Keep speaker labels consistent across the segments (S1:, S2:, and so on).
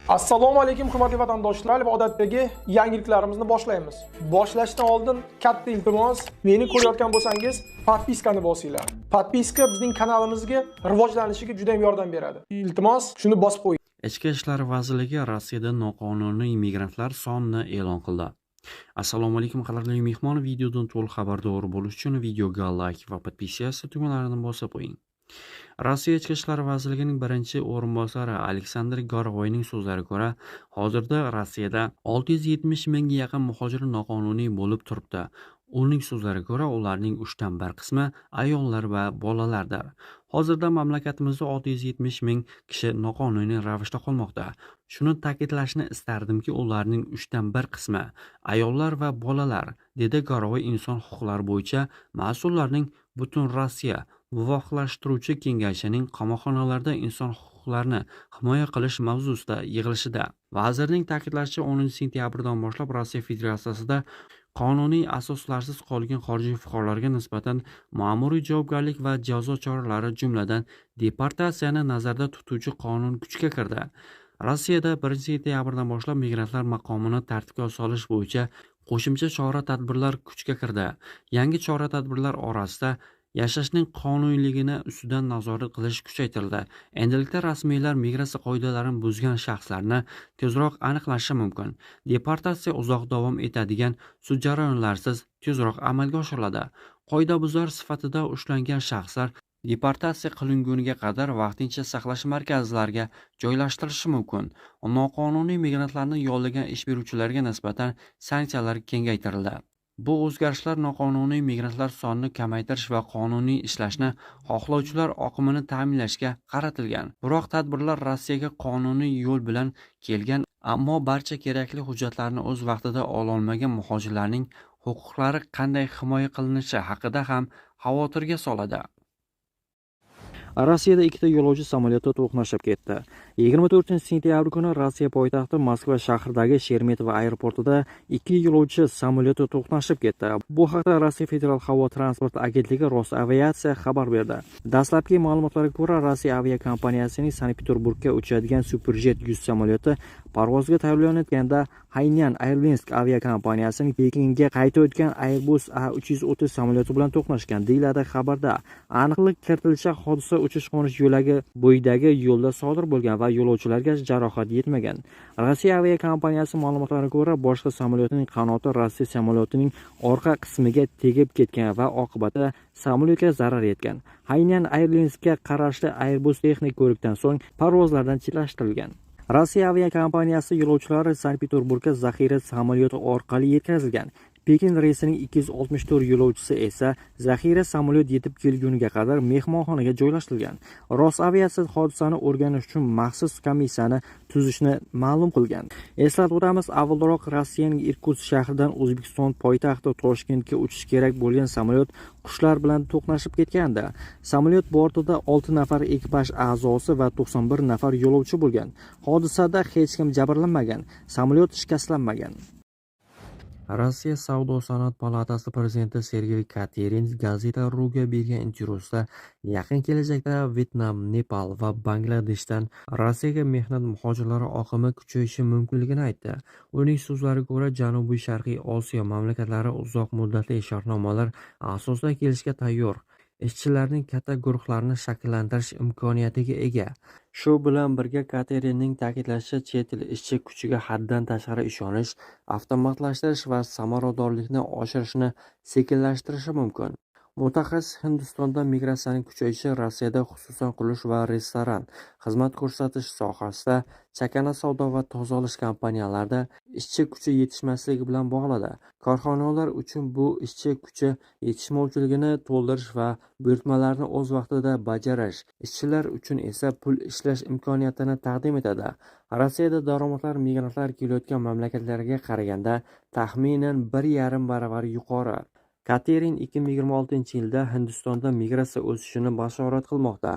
S1: Assalomu alaykum hurmatli vatandoshlar va odatdagi yangiliklarimizni boshlaymiz. Boshlashdan oldin katta iltimos, meni ko'rayotgan bo'lsangiz, podpiskani bosinglar. Podpiska bizning kanalimizga rivojlanishiga juda ham yordam beradi. Iltimos, shuni bosib qo'ying.
S2: Ichki ishlar vazirligi Rossiyada noqonuniy migrantlar sonini e'lon qildi. Assalomu alaykum qadrli mehmon, videodan to'liq xabardor bo'lish uchun videoga like va podpisyasi tugmalarini bosib qo'ying. Rossiya Ichki ishlar vazirligining birinchi o'rinbosari Aleksandr Gorovayning so'zlariga ko'ra, hozirda Rossiyada 670 mingga yaqin muhojir noqonuniy bo'lib turibdi. Uning so'zlariga ko'ra, ularning 3dan 1 qismi ayollar va bolalardir. Hozirda mamlakatimizda 670 ming kishi noqonuniy ravishda qolmoqda. Shuni ta'kidlashni istardim-ki, ularning 3dan 1 qismi ayollar va bolalar, dedi Gorovay inson huquqlari bo'yicha mas'ullarning butun Rossiya muvofiqlashtiruvchi kengashining qamoqxonalarda inson huquqlarini himoya qilish mavzusida yig'ilishida. Vazirning ta'kidlashicha, 10 sentyabrdan boshlab Rossiya Federatsiyasida qonuniy asoslarsiz qolgan xorijiy fuqarolarga nisbatan ma'muriy javobgarlik va jazo choralari, jumladan deportatsiyani nazarda tutuvchi qonun kuchga kirdi. Rossiyada 1 sentyabrdan boshlab migrantlar maqomini tartibga solish bo'yicha qo'shimcha chora-tadbirlar kuchga kirdi. Yangi chora-tadbirlar orasida yashashning qonuniyligini ustidan nazorat qilish kuchaytirildi. Endilikda rasmiylar migratsiya qoidalarini buzgan shaxslarni tezroq aniqlashi mumkin. Deportatsiya uzoq davom etadigan sud jarayonlarsiz tezroq amalga oshiriladi. Qoidabuzar sifatida ushlangan shaxslar deportatsiya qilinguniga qadar vaqtincha saqlash markazlariga joylashtirilishi mumkin. Noqonuniy migrantlarni yollagan ish beruvchilarga nisbatan sanksiyalar kengaytirildi. Bu o'zgarishlar noqonuniy migrantlar sonini kamaytirish va qonuniy ishlashni xohlovchilar oqimini ta'minlashga qaratilgan. Biroq tadbirlar Rossiyaga qonuniy yo'l bilan kelgan, ammo barcha kerakli hujjatlarni o'z vaqtida ololmagan muhojirlarning huquqlari qanday himoya qilinishi haqida ham xavotirga soladi. Rossiyada ikkita yo'lovchi samolyoti to'qnashib ketdi. 24-sentyabr kuni Rossiya poytaxti Moskva shahridagi Sheremetyevo aeroportida ikki yo'lovchi samolyoti to'qnashib ketdi. Bu haqda Rossiya Federal havo transporti agentligi Rosaviatsiya xabar berdi. Dastlabki ma'lumotlarga ko'ra, Rossiya aviakompaniyasining Sankt-Peterburgga uchadigan Superjet 100 samolyoti parvozga tayyorlanayotganda Hainan Airlines aviakompaniyasining Pekinga qaytayotgan Airbus A330 samolyoti bilan to'qnashgan, deyiladi xabarda. Aniqlik kiritilishicha, hodisa uchish-qo'nish yo'lagi bo'yidagi yo'lda sodir bo'lgan va yo'lovchilarga jarohat yetmagan. Rossiya aviakompaniyasi ma'lumotlariga ko'ra, boshqa samolyotning qanoti Rossiya samolyotining orqa qismiga tegib ketgan va oqibatda samolyotga zarar yetgan. Hainan Airlinesga qarashli Airbus texnik ko'rikdan so'ng parvozlardan chetlashtirilgan. Rossiya aviakompaniyasi yo'lovchilari Sankt-Peterburgga zaxira samolyoti orqali yetkazilgan. Pekin reysining 264 yo'lovchisi esa zaxira samolyot yetib kelguniga qadar mehmonxonaga joylashtirilgan. Rosaviatsiya hodisani o'rganish uchun maxsus komissiyani tuzishni ma'lum qilgan. Eslatib o'tamiz, avvalroq Rossiyaning Irkutsk shahridan O'zbekiston poytaxti Toshkentga uchish kerak bo'lgan samolyot qushlar bilan to'qnashib ketgandi. Samolyot bortida 6 nafar ekipaj a'zosi va 91 nafar yo'lovchi bo'lgan. Hodisada hech kim jabrlanmagan, samolyot shikastlanmagan. Rossiya Savdo-sanoat palatasi prezidenti Sergey Katerin gazeta Ruga bergan intervyusida yaqin kelajakda Vyetnam, Nepal va Bangladeshdan Rossiyaga mehnat muhojirlari oqimi kuchayishi mumkinligini aytdi. Uning so'zlariga ko'ra, Janubiy Sharqiy Osiyo mamlakatlari uzoq muddatli shartnomalar asosida kelishga tayyor. Ishchilarning katta guruhlarini shakllantirish imkoniyatiga ega. Shu bilan birga Katerinning ta'kidlashicha, chet el ishchi kuchiga haddan tashqari ishonish, avtomatlashtirish va samaradorlikni oshirishni sekinlashtirishi mumkin. Mutaxassis Hindistonda migratsiyaning kuchayishi Rossiyada xususan qurilish va restoran, xizmat ko'rsatish sohasida, chakana savdo va tozalash kompaniyalarida ishchi kuchi yetishmasligi bilan bog'ladi. Korxonalar uchun bu ishchi kuchi yetishmovchiligini to'ldirish va buyurtmalarni o'z vaqtida bajarish, ishchilar uchun esa pul ishlash imkoniyatini taqdim etadi. Rossiyada daromadlar migrantlar kelayotgan mamlakatlarga qaraganda taxminan 1,5 baravar yuqori. Katerin 2026-yilda Hindistonda migratsiya o'sishini bashorat qilmoqda.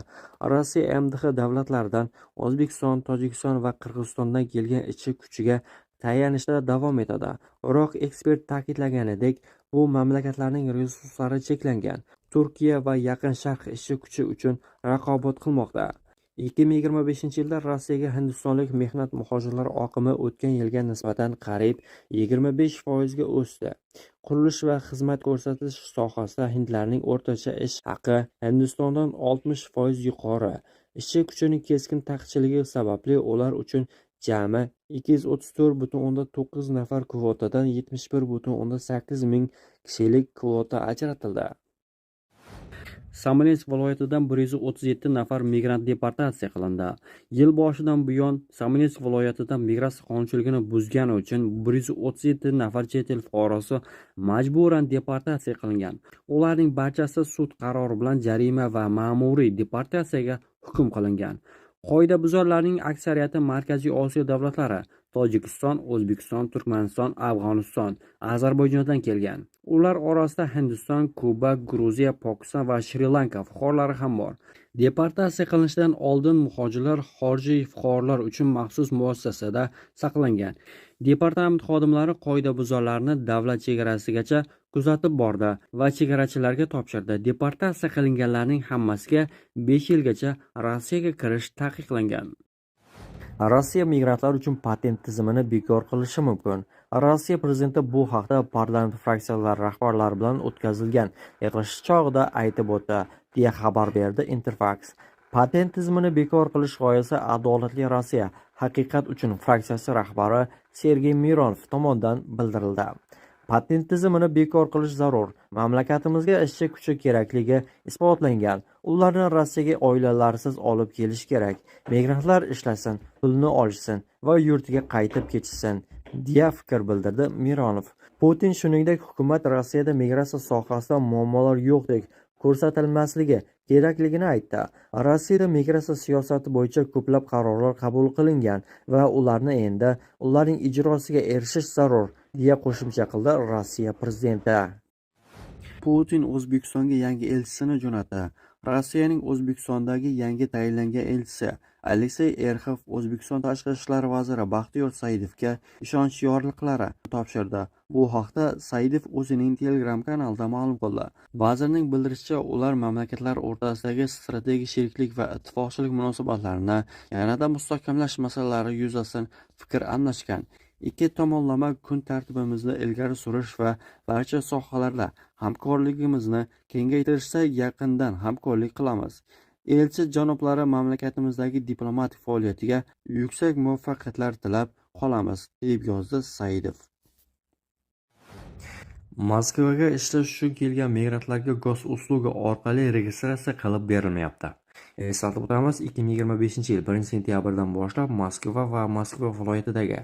S2: Rossiya MDH davlatlaridan O'zbekiston, Tojikiston va Qirg'izistondan kelgan ishchi kuchiga tayanishda davom etadi. Biroq ekspert ta'kidlaganidek, bu mamlakatlarning resurslari cheklangan. Turkiya va Yaqin Sharq ishchi kuchi uchun raqobat qilmoqda. 2025-yilda Rossiyaga hindistonlik mehnat muhojirlar oqimi o'tgan yilga nisbatan qariyb 25% ga o'sdi. Qurilish va xizmat ko'rsatish sohasida hindlarning o'rtacha ish haqi Hindistondan 60% yuqori. Ishchi kuchining keskin taqchilligi sababli ular uchun jami 234,9 nafar kvotadan 71,8 ming kishilik kvota ajratildi. Smolensk viloyatidan 137 nafar migrant deportatsiya qilindi. Yil boshidan buyon Smolensk viloyatidan migratsiya qonunchiligini buzgani uchun 137 nafar chet el fuqarosi majburan deportatsiya qilingan. Ularning barchasi sud qarori bilan jarima va ma'muriy deportatsiyaga hukm qilingan. Qoidabuzarlarning aksariyati Markaziy Osiyo davlatlari, Tojikiston, O'zbekiston, Turkmaniston, Afg'oniston, Ozarbayjondan kelgan. Ular orasida Hindiston, Kuba, Gruziya, Pokiston va Shri-Lanka fuqarolari ham bor. Deportatsiya qilinishidan oldin muhojirlar xorijiy fuqarolar uchun maxsus muassasada saqlangan. Departament xodimlari qoidabuzarlarni davlat chegarasigacha kuzatib bordi va chegarachilarga topshirdi. Deportatsiya qilinganlarning hammasiga 5 yilgacha Rossiyaga kirish taqiqlangan. Rossiya migrantlar uchun patent tizimini bekor qilishi mumkin. Rossiya prezidenti bu haqda parlament fraksiyalari rahbarlari bilan o'tkazilgan yig'ilish chog'ida aytib o'tdi, deya xabar berdi Interfax. Patent tizimini bekor qilish g'oyasi Adolatli Rossiya haqiqat uchun fraksiyasi rahbari Sergey Mironov tomonidan bildirildi. Patent tizimini bekor qilish zarur. Mamlakatimizga ishchi kuchi kerakligi isbotlangan. Ularni Rossiyaga oilalarsiz olib kelish kerak. Migrantlar ishlasin, pulni olishsin va yurtiga qaytib ketishsin, deya fikr bildirdi Mironov. Putin shuningdek hukumat Rossiyada migratsiya sohasida muammolar yo'qdek ko'rsatilmasligi kerakligini aytdi. Rossiyada migratsiya siyosati bo'yicha ko'plab qarorlar qabul qilingan va ularning ijrosiga erishish zarur, deya qo'shimcha qildi Rossiya prezidenti. Putin O'zbekistonga yangi elchisini jo'natdi. Rossiyaning O'zbekistondagi yangi tayinlangan elchisi Aleksey Erxov O'zbekiston tashqi ishlar vaziri Baxtiyor Saidovga ishonch yorliqlari topshirdi. Bu haqda Saidov o'zining Telegram kanalida ma'lum qildi. Vazirning bildirishicha, ular mamlakatlar o'rtasidagi strategik sheriklik va ittifoqchilik munosabatlarini yanada mustahkamlash masalalari yuzasidan fikr almashgan. Ikki tomonlama kun tartibimizni ilgari surish va barcha sohalarda hamkorligimizni kengaytirishda yaqindan hamkorlik qilamiz. Elchi janoblari mamlakatimizdagi diplomatik faoliyatiga yuksak muvaffaqiyatlar tilab qolamiz, deb yozdi Saidov. Moskvaga ishlash uchun kelgan migrantlarga gos uslugi orqali registratsiya qilib berilmayapti. Eslatib o'tamiz, 2025-yil 1-sentyabrdan boshlab Moskva va Moskva viloyatidagi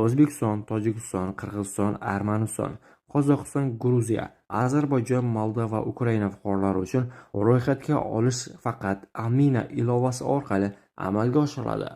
S2: O'zbekiston, Tojikiston, Qirg'iziston, Armaniston, Qozog'iston, Gruziya, Ozarbayjon, Moldova va Ukraina fuqarolari uchun ro'yxatga olish faqat Amina ilovasi orqali amalga oshiriladi.